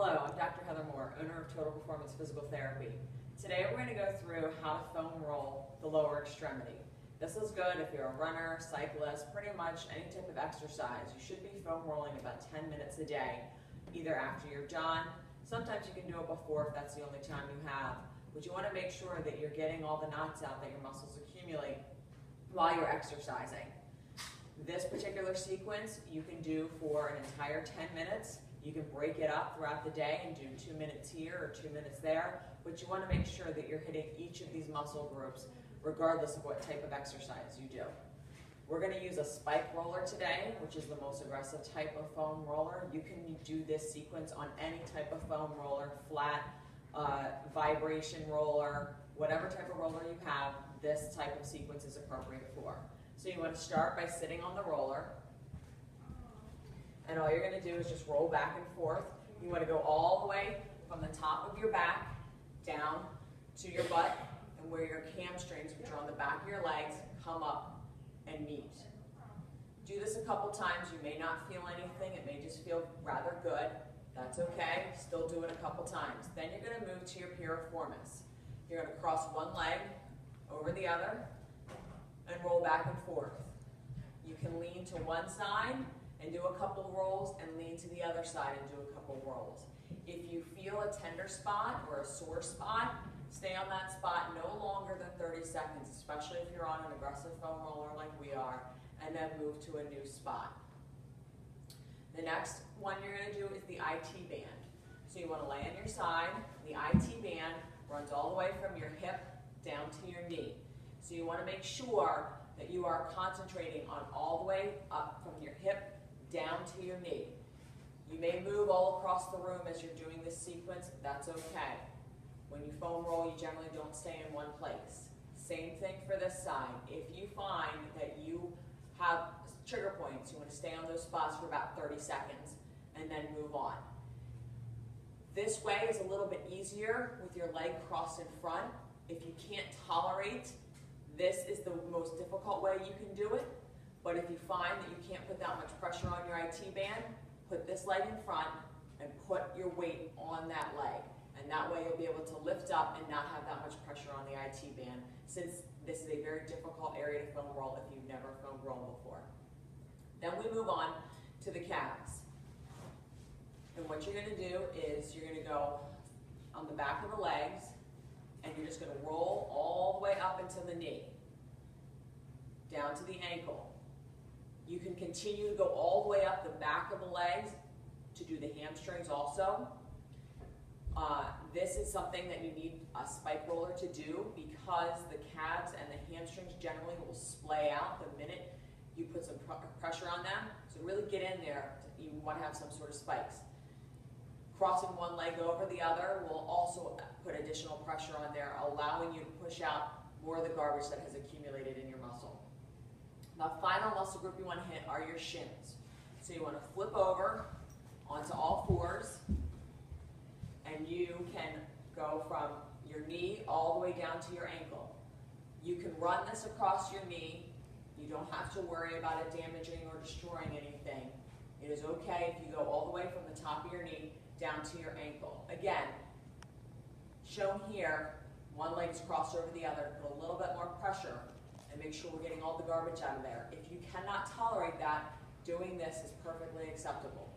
Hello, I'm Dr. Heather Moore, owner of Total Performance Physical Therapy. Today we're going to go through how to foam roll the lower extremity. This is good if you're a runner, cyclist, pretty much any type of exercise. You should be foam rolling about 10 minutes a day, either after you're done. Sometimes you can do it before if that's the only time you have. But you want to make sure that you're getting all the knots out that your muscles accumulate while you're exercising. This particular sequence you can do for an entire 10 minutes. You can break it up throughout the day and do 2 minutes here or 2 minutes there, but you want to make sure that you're hitting each of these muscle groups regardless of what type of exercise you do. We're going to use a spike roller today, which is the most aggressive type of foam roller. You can do this sequence on any type of foam roller, flat, vibration roller, whatever type of roller you have, this type of sequence is appropriate for. So you want to start by sitting on the roller, and all you're going to do is just roll back and forth. You want to go all the way from the top of your back down to your butt, and where your hamstrings, which are on the back of your legs, come up and meet. Do this a couple times. You may not feel anything. It may just feel rather good. That's okay. Still do it a couple times. Then you're going to move to your piriformis. You're going to cross one leg over the other and roll back and forth. You can lean to one side and do a couple rolls, and lean to the other side and do a couple rolls. If you feel a tender spot or a sore spot, stay on that spot no longer than 30 seconds, especially if you're on an aggressive foam roller like we are, and then move to a new spot. The next one you're going to do is the IT band. So you want to lay on your side. The IT band runs all the way from your hip down to your knee. So you want to make sure that you are concentrating on all the way up from your hip down to your knee. You may move all across the room as you're doing this sequence. That's okay. When you foam roll, you generally don't stay in one place. Same thing for this side. If you find that you have trigger points, you want to stay on those spots for about 30 seconds and then move on. This way is a little bit easier with your leg crossed in front. If you can't tolerate, this is the most difficult way you can do it. But if you find that you can't put that much pressure on your IT band, put this leg in front and put your weight on that leg. And that way you'll be able to lift up and not have that much pressure on the IT band, since this is a very difficult area to foam roll if you've never foam rolled before. Then we move on to the calves. And what you're going to do is you're going to go on the back of the legs, and you're just going to roll all the way up into the knee, down to the ankle. You can continue to go all the way up the back of the legs to do the hamstrings also. This is something that you need a spike roller to do, because the calves and the hamstrings generally will splay out the minute you put some pressure on them. So really get in there. You want to have some sort of spikes. Crossing one leg over the other will also put additional pressure on there, allowing you to push out more of the garbage that has accumulated in your muscle. The final muscle group you want to hit are your shins. So you want to flip over onto all fours, and you can go from your knee all the way down to your ankle. You can run this across your knee. You don't have to worry about it damaging or destroying anything. It is okay if you go all the way from the top of your knee down to your ankle. Again, shown here, one leg is crossed over the other. Put a little bit more pressure and make sure we're getting all the garbage out of there. If you cannot tolerate that, doing this is perfectly acceptable.